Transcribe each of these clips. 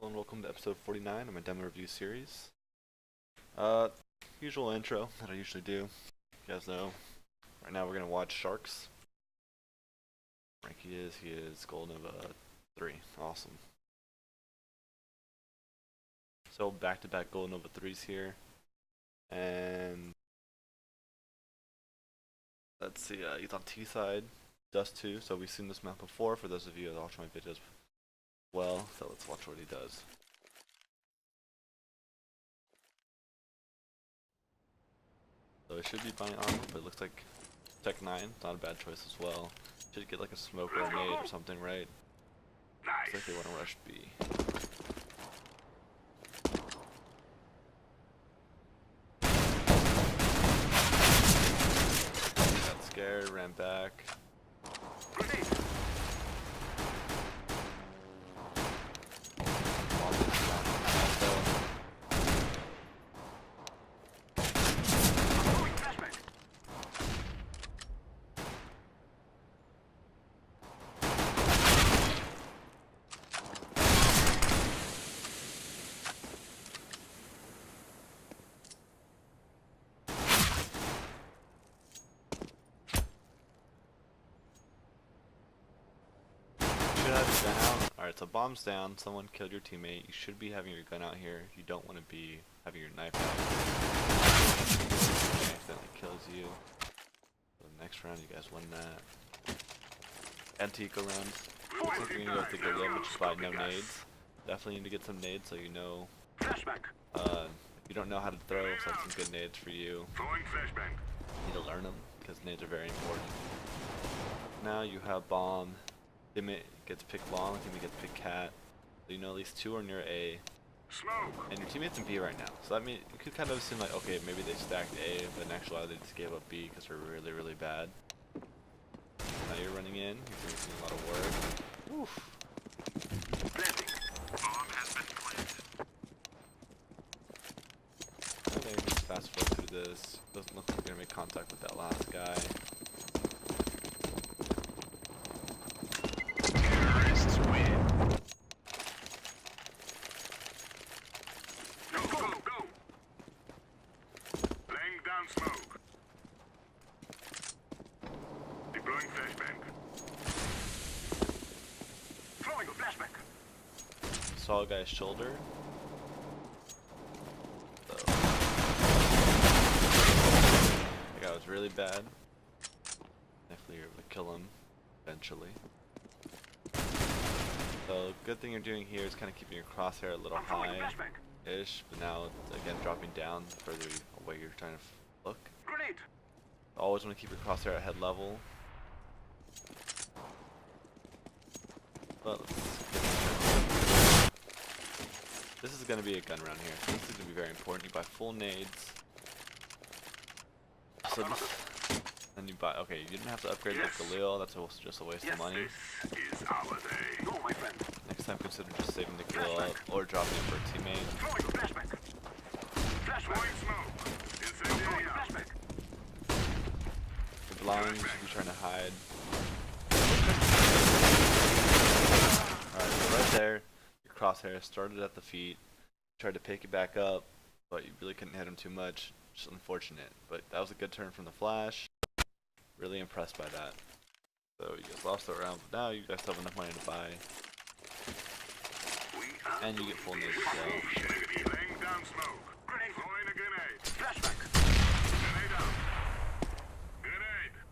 and welcome to episode 49 of my demo review series. Usual intro that I usually do. You guys know. Right now we're gonna watch Sharkz. Rank he is Gold Nova 3. Awesome. So back-to-back Gold Nova 3s here. And let's see, he's on T side, Dust 2, so we've seen this map before for those of you that watch my videos well, so let's watch what he does. So it should be buying armor, but it looks like Tech 9, not a bad choice as well. Should get like a smoke or a nade or something, right? Looks like they want to rush B. Got scared, ran back. Alright, so bomb's down, someone killed your teammate, you should be having your gun out here, you don't want to be having your knife out. Accidentally kills you. So the next round you guys win that. Antique round. Looks like you're going to go with the Gorilla, but just buy no nades. Definitely need to get some nades so you know. If you don't know how to throw, so some good nades for you. You need to learn them, because nades are very important. Now you have bomb. Teammate gets picked long, teammate gets picked cat. So you know at least two are near A. Smoke. And your teammate's in B right now. So that means you could kind of assume like, okay, maybe they stacked A, but in actuality they just gave up B because they're really, really bad. Now you're running in, you're doing a lot of work. Oof. Bomb has been planted. Okay, just fast forward through this. Doesn't look like you're gonna make contact with that last guy. Saw a guy's shoulder. So that guy was really bad. Definitely you're able to kill him eventually. So good thing you're doing here is kind of keeping your crosshair a little high-ish, but now again dropping down the further away you're trying to look. Always want to keep your crosshair at head level. But let's get this is going to be a gun round here. So this is going to be very important. You buy full nades. So this, then you buy. Okay, you didn't have to upgrade the Galil. That's just a waste of money. Next time, consider just saving the Galil up or dropping it for a teammate. The blind, you should be trying to hide. Alright, so right there. Crosshair started at the feet, tried to pick it back up, but you really couldn't hit him too much. Just unfortunate, but that was a good turn from the flash. Really impressed by that. So you guys lost the round, but now you guys have enough money to buy, and you get full nades as well.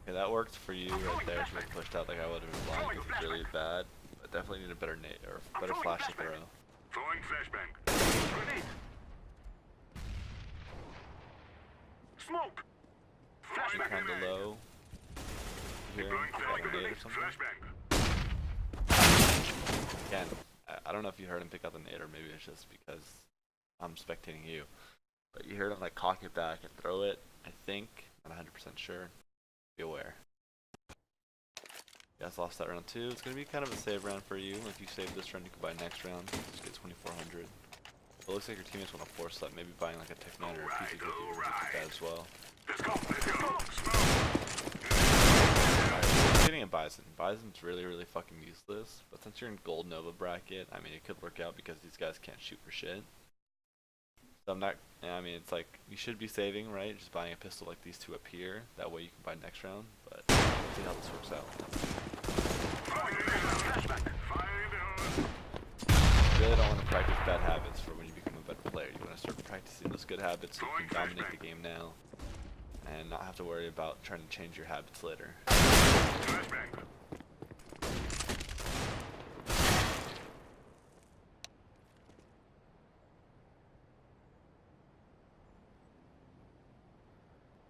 Okay, that worked for you right there. So I pushed out like I would have been blind. It was really bad. Definitely need a better nade or better flash to throw. Throwing flashbang. Smoke. Flashbang. Kind of low. Here, got a nade or something. Again, I don't know if you heard him pick out the nade or maybe it's just because I'm spectating you. But you heard him like cock it back and throw it. I think, not 100% sure. Be aware. You guys lost that round too. It's going to be kind of a save round for you. If you save this round, you can buy next round. Just get 2,400. It looks like your teammates want to force that. Maybe buying like a Tech 9 or a PC would be that as well. Alright, so getting a Bison. Bison's really fucking useless, but since you're in Gold Nova bracket, I mean, it could work out because these guys can't shoot for shit. So I'm not, I mean, it's like, you should be saving, right? Just buying a pistol like these two up here. That way you can buy next round, but let's see how this works out. You really don't want to practice bad habits for when you become a better player. You want to start practicing those good habits so you can dominate the game now and not have to worry about trying to change your habits later.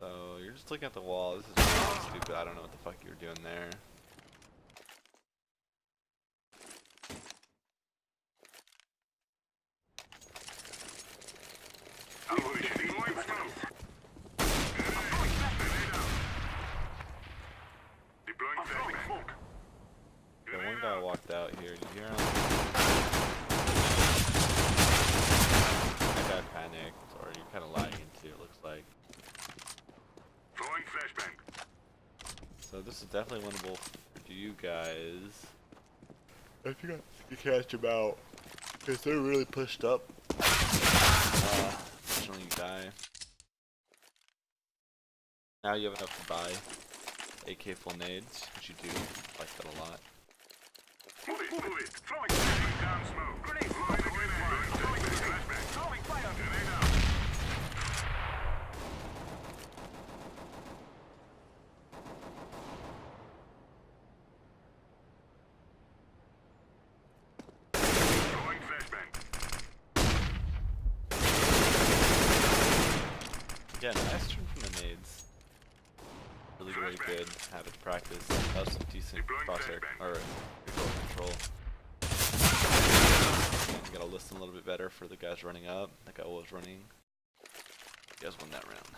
So you're just looking at the wall. This is really stupid. I don't know what the fuck you were doing there. The one guy walked out here. Did you hear him? That guy panicked, or you're kind of lagging too, it looks like. So this is definitely winnable for you guys. If you catch them out, because they're really pushed up. Unfortunately you die. Now you have enough to buy AK full nades, which you do. I like that a lot. Move it. Throwing down smoke. Grenade. Throwing fire. Grenade out. Throwing flashbang. Yeah, nice turn from the nades. Really good habit to practice. That was some decent crosshair or control. You gotta listen a little bit better for the guys running up. That guy was running. You guys won that round.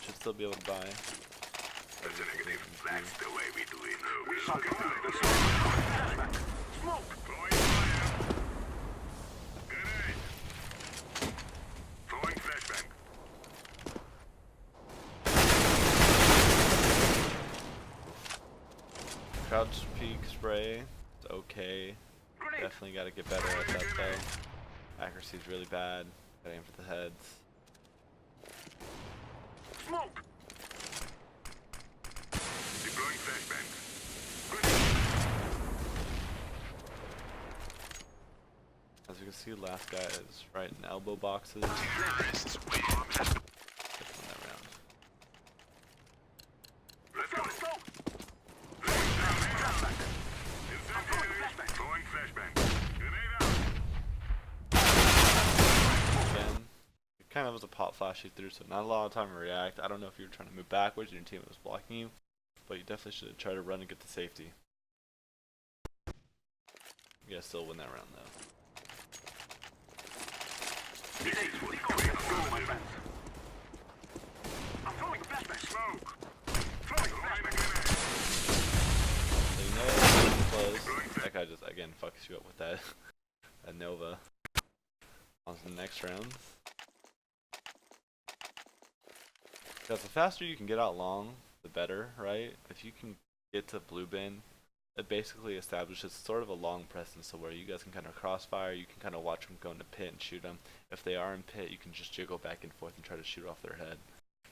Should still be able to buy. That's a negative. That's the way we do it. Smoke. Throwing fire. Grenade. Throwing flashbang. Crouch peek spray. It's okay. Grenade. Definitely gotta get better at that though. Accuracy is really bad. Gotta aim for the heads. Smoke. Deploying flashbang. As you can see, last guy is right in elbow boxes. Terrorists win. That round. Let's go. Throwing flashbang. Grenade out. Again, it kind of was a pop flash through, so not a lot of time to react. I don't know if you were trying to move backwards and your teammate was blocking you, but you definitely should try to run and get to safety. You guys still win that round though. I'm throwing flashbang. Smoke. Throwing flashbang. So you know it's close. That guy just again fucks you up with that Nova. On to the next rounds. Because the faster you can get out long, the better, right? If you can get to blue bin, it basically establishes sort of a long presence, so where you guys can kind of crossfire, you can kind of watch them go into pit and shoot them. If they are in pit, you can just jiggle back and forth and try to shoot off their head.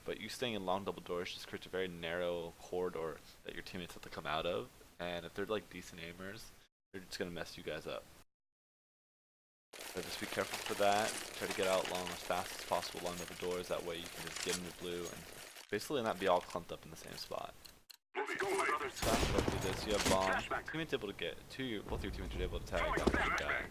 But you staying in long double doors just creates a very narrow corridor that your teammates have to come out of, and if they're like decent aimers, they're just gonna mess you guys up. So just be careful for that. Try to get out long as fast as possible along double doors, that way you can just get into blue and basically not be all clumped up in the same spot. Let's go, my brothers. Fast forward through this, you have bomb. Teammates able to get both your teammates are able to tag down the guy.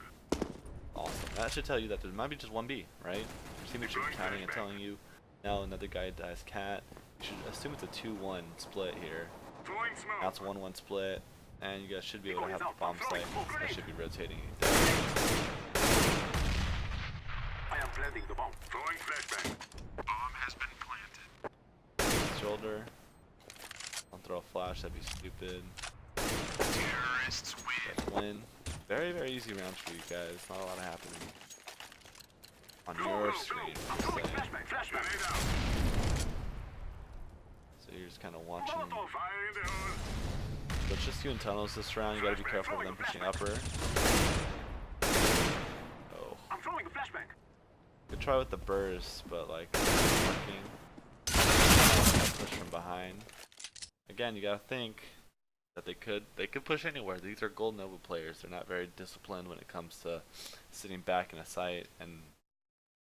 Awesome. That should tell you that there might be just one B, right? Your teammates should be counting and telling you. Now another guy dies cat. You should assume it's a 2-1 split here. Now it's a 1-1 split, and you guys should be able to have the bomb site. That should be rotating. I am planting the bomb. Throwing flashbang. Bomb has been planted. Shoulder. Don't throw a flash, that'd be stupid. Terrorists Win. Very easy rounds for you guys. Not a lot happening on your screen. So you're just kind of watching. Fire in the hole. So it's just you in tunnels this round. You gotta be careful of them pushing upper. Oh. I'm throwing a flashbang. Good try with the burst, but like it's working. Push from behind. Again, you gotta think that they could push anywhere. These are Gold Nova players. They're not very disciplined when it comes to sitting back in a site and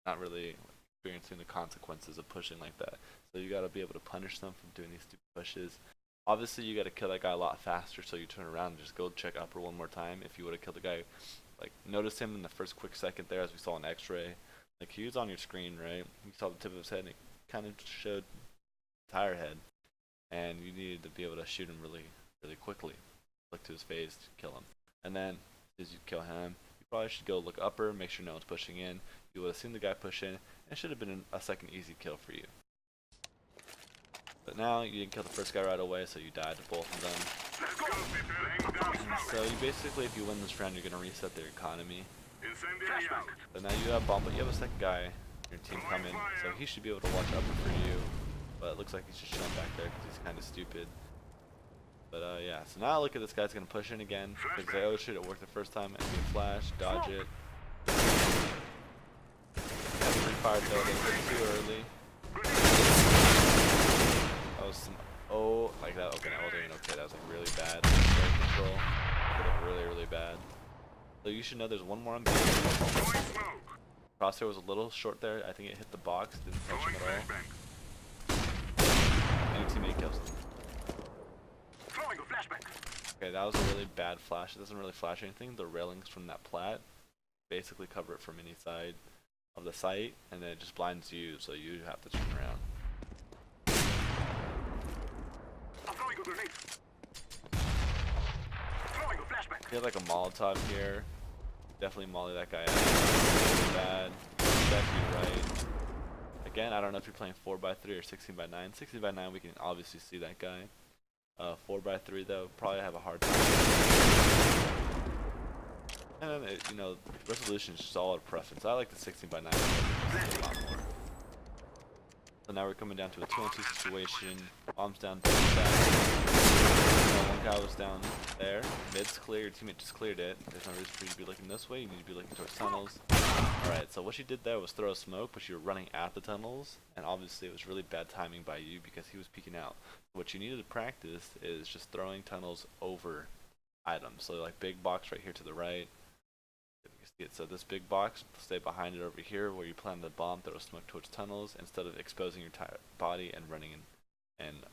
not really experiencing the consequences of pushing like that. So you gotta be able to punish them from doing these stupid pushes. Obviously, you gotta kill that guy a lot faster, so you turn around and just go check upper one more time. If you would have killed the guy, like notice him in the first quick second there, as we saw in X-ray. Like he was on your screen, right? You saw the tip of his head, and it kind of showed the entire head, and you needed to be able to shoot him really quickly. Look to his face, kill him, and then as you kill him, you probably should go look upper, make sure no one's pushing in. You would have seen the guy push in, and it should have been a second easy kill for you. But now you didn't kill the first guy right away, so you died to both of them. So you basically, if you win this round, you're gonna reset their economy. But now you have bomb, but you have a second guy in your team coming, so he should be able to watch upper for you. But it looks like he's just chilling back there because he's kind of stupid. But yeah, so now look at this guy's gonna push in again because they, oh shit, it worked the first time, and be a flash, dodge it. Fired though, they put it too early. That was some, oh, like that, okay, that wasn't even okay, that was like really bad control. It looked really bad. So you should know there's one more on B. Crosshair was a little short there, I think it hit the box, didn't touch him at all. And your teammate kills him. Okay, that was a really bad flash, it doesn't really flash anything, the railings from that plat basically cover it from any side of the site, and then it just blinds you, so you have to turn around. He had like a Molotov here. Definitely molly that guy out. Really bad. Definitely right. Again, I don't know if you're playing 4x3 or 16x9. 16x9 we can obviously see that guy. 4x3 though, probably have a hard time. And then you know, resolution is just all out of preference. I like the 16x9 a lot more. So now we're coming down to a 2-on-2 situation. Bomb's down, one guy was down there. Mid's clear, your teammate just cleared it. There's no reason for you to be looking this way, you need to be looking towards tunnels. Alright, so what she did there was throw a smoke, but you were running at the tunnels, and obviously it was really bad timing by you because he was peeking out. What you needed to practice is just throwing tunnels over items. So like big box right here to the right. So this big box, stay behind it over here where you plan the bomb, throw smoke towards tunnels instead of exposing your body and running and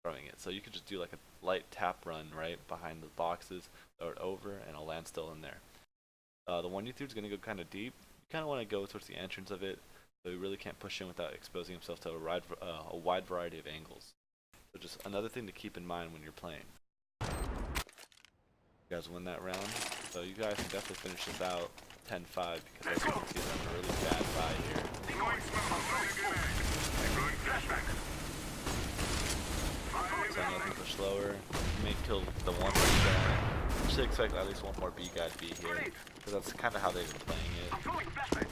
throwing it. So you could just do like a light tap run right behind the boxes, throw it over, and it'll land still in there. The one you threw is going to go kind of deep. You kind of want to go towards the entrance of it, so you really can't push in without exposing himself to a wide variety of angles. So just another thing to keep in mind when you're playing. You guys win that round, so you guys can definitely finish this out 10-5 because as you can see, that's a really bad buy here. So I know it's much slower. You may kill the one B guy. You should expect at least one more B guy to be here because that's kind of how they've been playing it.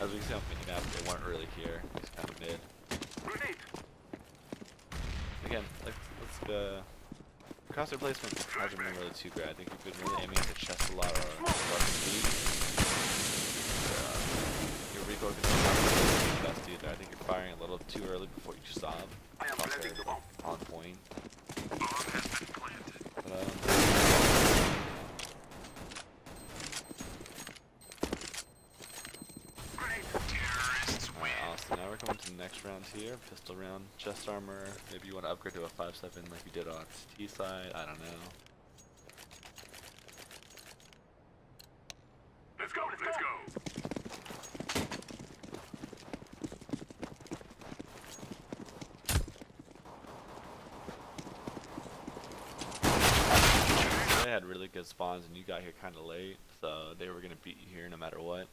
As we can see on Minimap, they weren't really here. It's kind of mid. Again, let's go. Crosshair placement hasn't been really too great. I think we've been really aiming at the chest a lot or the feet. Your recoil can be the best either. I think you're firing a little too early before you stop. Crosshair on point. But, now we're coming to the next round here, pistol round, chest armor. Maybe you want to upgrade to a 5.7 like you did on T side, I don't know. Let's go, let's go! They had really good spawns and you got here kind of late, so they were going to beat you here no matter what.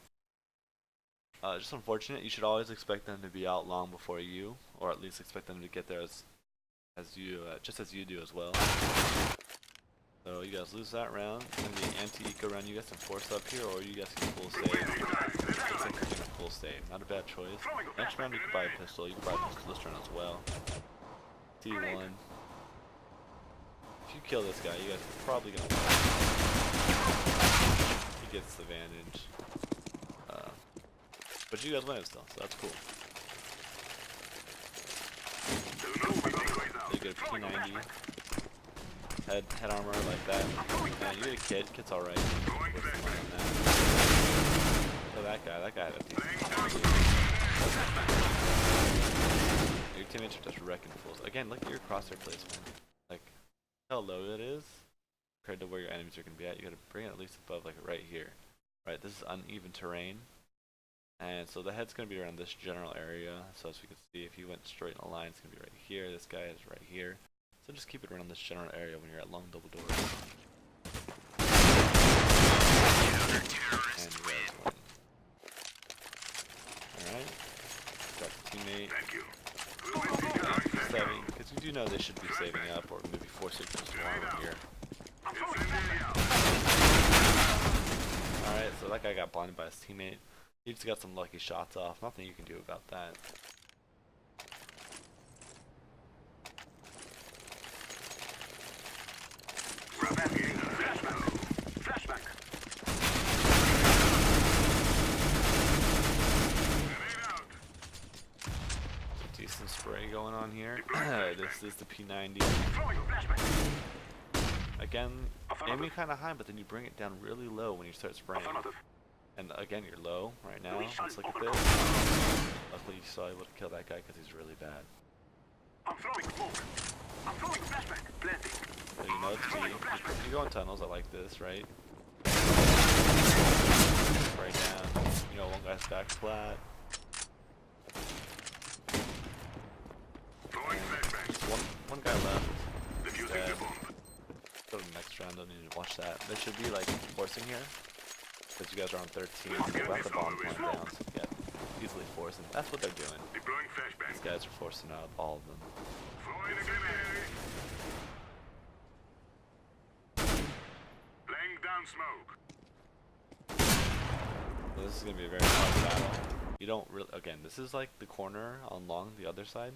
Just unfortunate. You should always expect them to be out long before you, or at least expect them to get there just as you do as well. So you guys lose that round. It's gonna be an anti-eco round. You guys can force up here, or you guys can full save. Looks like you're gonna full save. Not a bad choice. Next round you can buy a pistol. You can buy a pistol this round as well. T1. If you kill this guy, you guys are probably gonna win. He gets the advantage. But you guys win it still, so that's cool. You get a P90. Head armor like that. Yeah, you get a kit. Kit's alright. So that guy had a decent time. Your teammates are just wrecking fools. Again, look at your crosshair placement. Like, how low it is compared to where your enemies are going to be at. You got to bring it at least above, like right here. Right, this is uneven terrain. And so the head's going to be around this general area. So as we can see, if you went straight in a line, it's going to be right here. This guy is right here. So just keep it around this general area when you're at long double doors. And you guys win. Alright. Got the teammate. Thank you. Saving, because you do know they should be saving up or maybe forcing just one here. Alright, so that guy got blinded by his teammate. He just got some lucky shots off. Nothing you can do about that. Flashback. Decent spray going on here. This is the P90. Again, aiming kind of high, but then you bring it down really low when you start spraying. And again, you're low right now. Let's look at this. Luckily, you saw able to kill that guy because he's really bad. I'm throwing smoke. I'm throwing flashback. Planting. So you know it's key. You go in tunnels, I like this, right? Right down. You know, one guy's back flat. One guy left. Dead. Go to the next round, don't need to watch that. There should be like forcing here. Because you guys are on 13, so we'll have the bomb point down, so yeah, easily forcing. That's what they're doing. These guys are forcing out all of them. Laying down smoke. So this is gonna be a very hard battle. You don't really, again, this is like the corner on long the other side.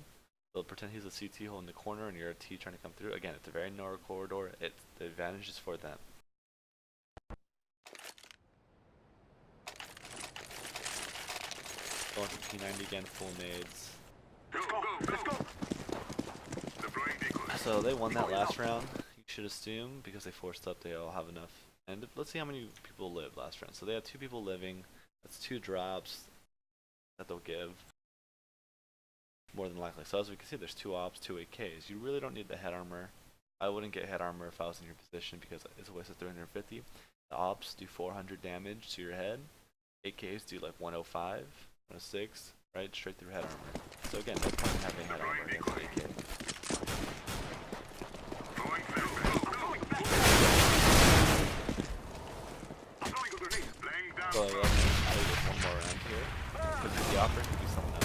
So pretend he's a CT hole in the corner and you're a T trying to come through. Again, it's a very narrow corridor. The advantage is for them. Going for P90 again, full nades. Let's go. Let's go. So they won that last round, you should assume, because they forced up, they all have enough. And let's see how many people lived last round. So they had 2 people living. That's 2 drops that they'll give. More than likely. So as we can see, there's 2 ops, 2 AKs. You really don't need the head armor. I wouldn't get head armor if I was in your position because it's a waste of 350. The ops do 400 damage to your head. AKs do like 105. 106, right, straight through head armor. So again, no point in having head armor against AK. So let's just play this one more round here. Because the offer could be someone else.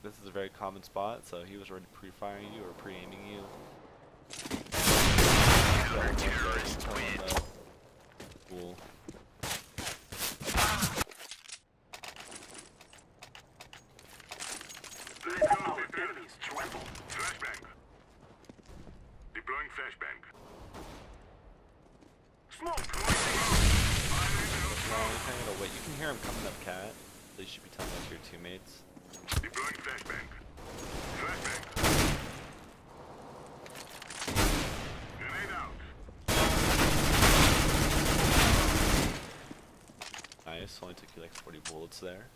This is a very common spot, so he was already pre-firing you or pre-aiming you. Cool. Flashbang. Deploying flashbang. Smoke. You can hear him coming up, cat. So you should be telling that to your teammates. Deploying flashbang. Flashbang. Grenade out. Nice, only took you like 40 bullets there.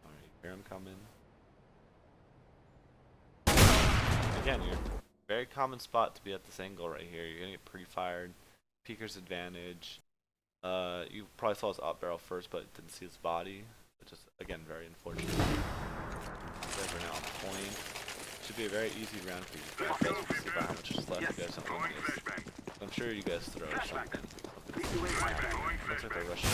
Alright, hear him coming. Again, you're very common spot to be at this angle right here. You're gonna get pre-fired. Peeker's advantage. You probably saw his op barrel first, but didn't see his body. Which is, again, very unfortunate. You guys are now on point. Should be a very easy round for you guys. We'll see about how much is left. You guys don't win this. I'm sure you guys throw something. Looks like they're rushing.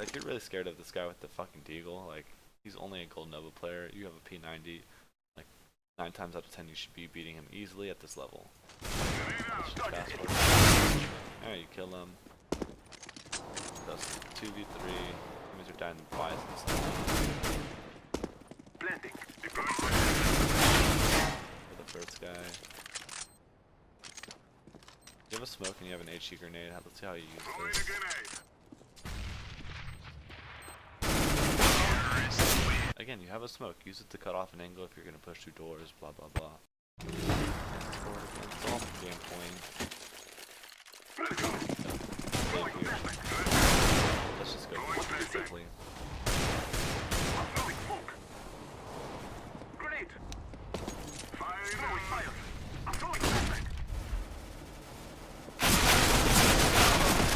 Like, you're really scared of this guy with the fucking deagle. Like, he's only a gold Nova player. You have a P90. Like, 9 times out of 10, you should be beating him easily at this level. Let's just fast forward. Alright, you kill him. Does 2v3. Enemies are dying in Bison. Blending. For the first guy. You have a smoke and you have an HE grenade. Let's see how you use this. Again, you have a smoke. Use it to cut off an angle if you're going to push through doors, blah blah blah. It's all game point. Let's just go quickly.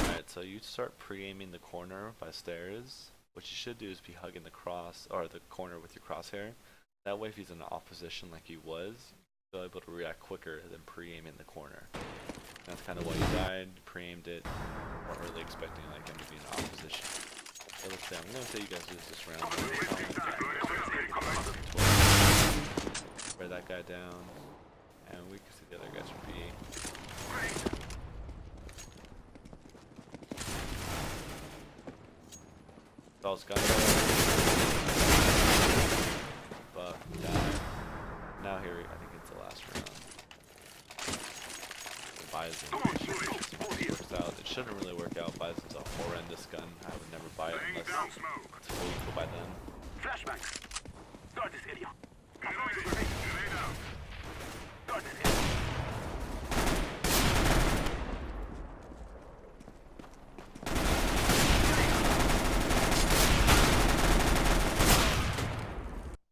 Alright, so you start pre-aiming the corner by stairs. What you should do is be hugging the cross or the corner with your crosshair. That way, if he's in an opposition like he was, you'll be able to react quicker than pre-aiming the corner. And that's kind of why you died. You pre-aimed it. Weren't really expecting like him to be in opposition. So let's say I'm gonna say you guys lose this round. Spray that guy down, and we can see the other guys from B. Dolls got it. But now here, I think it's the last round. The Bison works out. It shouldn't really work out. Bison's a horrendous gun. I would never buy it unless it's fully equal by then. Flashbang. Start this area. Grenade out. Start this area.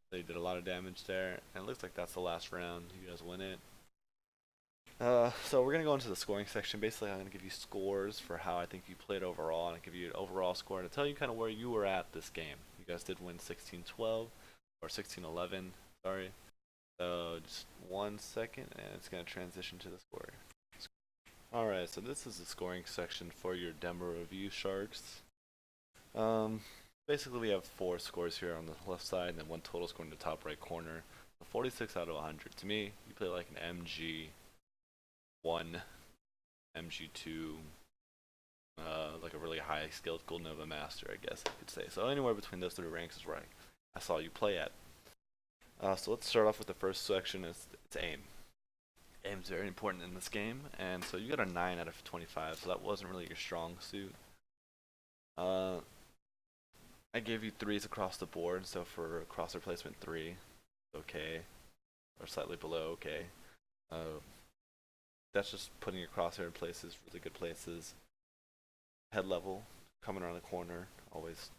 They did a lot of damage there, and it looks like that's the last round. You guys win it. So we're gonna go into the scoring section. Basically, I'm gonna give you scores for how I think you played overall, and I'll give you an overall score to tell you kind of where you were at this game. You guys did win 16-12 or 16-11. Sorry. So just 1 second, and it's gonna transition to the score. All right. So this is the scoring section for your demo review, Sharkz. Basically, we have 4 scores here on the left side, and then 1 total score in the top right corner. So 46 out of 100. To me, you play like an MG1, MG2, like a really high skilled Gold Nova Master, I guess I could say. So anywhere between those 3 ranks is where I saw you play at. So let's start off with the first section. It's aim. Aim's very important in this game, and so you got a 9 out of 25, so that wasn't really your strong suit. I gave you 3s across the board, so for crosshair placement 3, okay, or slightly below okay. That's just putting your crosshair in places, really good places. Head level, coming around the corner, always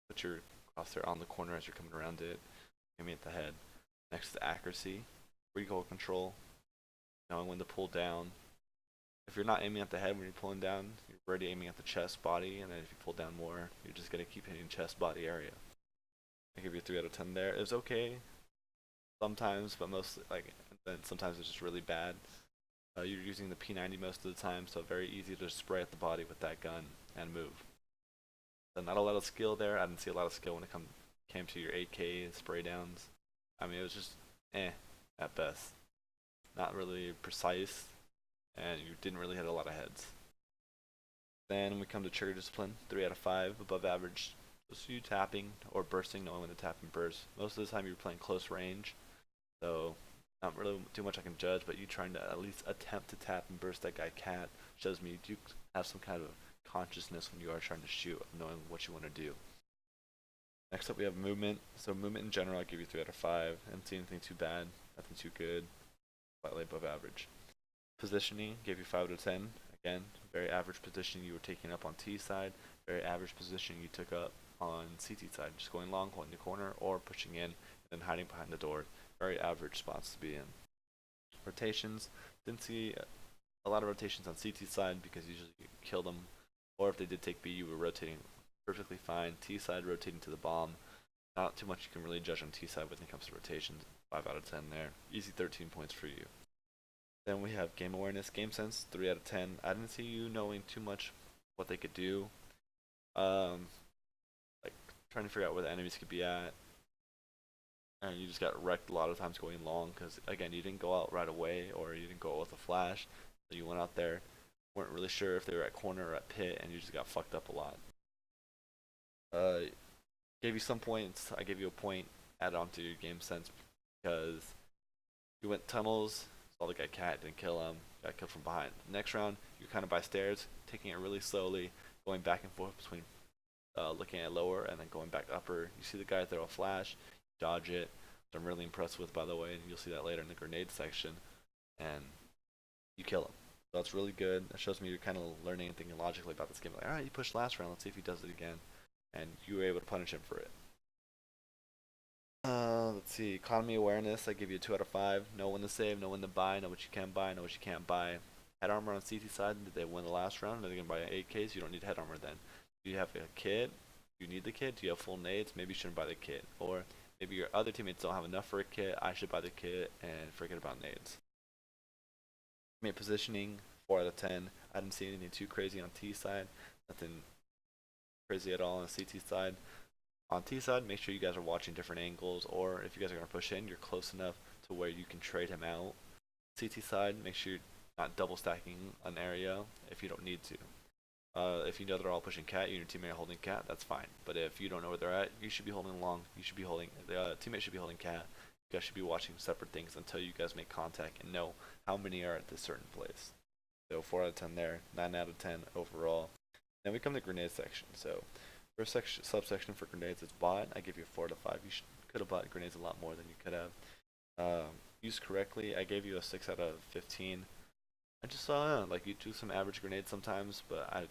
put your crosshair on the corner as you're coming around it, aiming at the head. Next is accuracy, recoil control, knowing when to pull down. If you're not aiming at the head when you're pulling down, you're already aiming at the chest, body, and then if you pull down more, you're just going to keep hitting chest, body area. I give you a 3 out of 10 there. It was okay sometimes, but mostly, like, then sometimes it's just really bad. You're using the P90 most of the time, so very easy to spray at the body with that gun and move. So not a lot of skill there. I didn't see a lot of skill when it came to your 8K spray downs. I mean, it was just at best. Not really precise, and you didn't really hit a lot of heads. Then we come to trigger discipline, 3 out of 5, above average. Just you tapping or bursting, knowing when to tap and burst. Most of the time you're playing close range, so not really too much I can judge, but you trying to at least attempt to tap and burst that guy cat shows me you do have some kind of consciousness when you are trying to shoot, of knowing what you want to do. Next up we have movement. So movement in general I give you 3 out of 5. I didn't see anything too bad, nothing too good, slightly above average. Positioning gave you 5 out of 10. Again, very average positioning you were taking up on T side, very average positioning you took up on CT side, just going long, holding the corner, or pushing in and then hiding behind the door. Very average spots to be in. Rotations, didn't see a lot of rotations on CT side because usually you kill them, or if they did take B, you were rotating perfectly fine. T side rotating to the bomb. Not too much you can really judge on T side when it comes to rotations. 5 out of 10 there. Easy 13 points for you. Then we have game awareness, game sense, 3 out of 10. I didn't see you knowing too much what they could do. trying to figure out where the enemies could be at. And you just got wrecked a lot of times going long because, again, you didn't go out right away or you didn't go out with a flash. So you went out there, weren't really sure if they were at corner or at pit, and you just got fucked up a lot. Gave you some points. I gave you a point added on to your game sense because you went tunnels, saw the guy cat, didn't kill him, got killed from behind. Next round, you're kind of by stairs, taking it really slowly, going back and forth between looking at lower and then going back upper. You see the guy throw a flash, dodge it, which I'm really impressed with, by the way, and you'll see that later in the grenade section, and you kill him. So that's really good. That shows me you're kind of learning and thinking logically about this game. Like, alright, you pushed last round, let's see if he does it again. And you were able to punish him for it. Let's see, economy awareness, I give you a 2 out of 5. Know when to save, know when to buy, know what you can buy, know what you can't buy. Head armor on CT side, did they win the last round? Are they going to buy 8Ks? You don't need head armor then. Do you have a kit? Do you need the kit? Do you have full nades? Maybe you shouldn't buy the kit. Or maybe your other teammates don't have enough for a kit, I should buy the kit and forget about nades. Teammate positioning, 4 out of 10. I didn't see anything too crazy on T side. Nothing crazy at all on the CT side. On T side, make sure you guys are watching different angles, or if you guys are going to push in, you're close enough to where you can trade him out. CT side, make sure you're not double stacking an area if you don't need to. If you know they're all pushing cat, you and your teammate are holding cat, that's fine. But if you don't know where they're at, you should be holding long. You should be holding, the teammate should be holding cat. You guys should be watching separate things until you guys make contact and know how many are at this certain place. So 4 out of 10 there, 9 out of 10 overall. Then we come to grenade section. So first subsection for grenades is bought. I give you a 4 out of 5. You could have bought grenades a lot more than you could have. Used correctly, I gave you a 6 out of 15. I just saw like you do some average grenades sometimes, but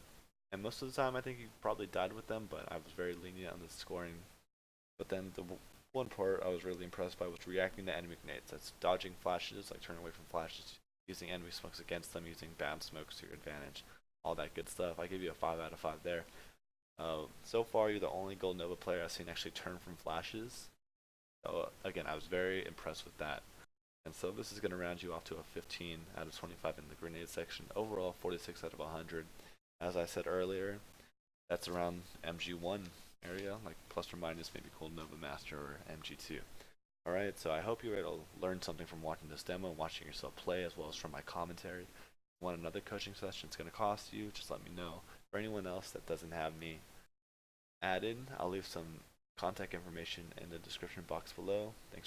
and most of the time I think you probably died with them, but I was very lenient on the scoring. But then the one part I was really impressed by was reacting to enemy grenades. That's dodging flashes, like turning away from flashes, using enemy smokes against them, using bad smokes to your advantage, all that good stuff. I give you a 5 out of 5 there. So far, you're the only Gold Nova player I've seen actually turn from flashes. So again, I was very impressed with that. And so this is going to round you off to a 15 out of 25 in the grenade section. Overall, 46 out of 100. As I said earlier, that's around MG1 area, like plus or minus maybe Gold Nova Master or MG2. Alright, so I hope you were able to learn something from watching this demo and watching yourself play, as well as from my commentary. If you want another coaching session, it's going to cost you, just let me know. For anyone else that doesn't have me added, I'll leave some contact information in the description box below. Thanks.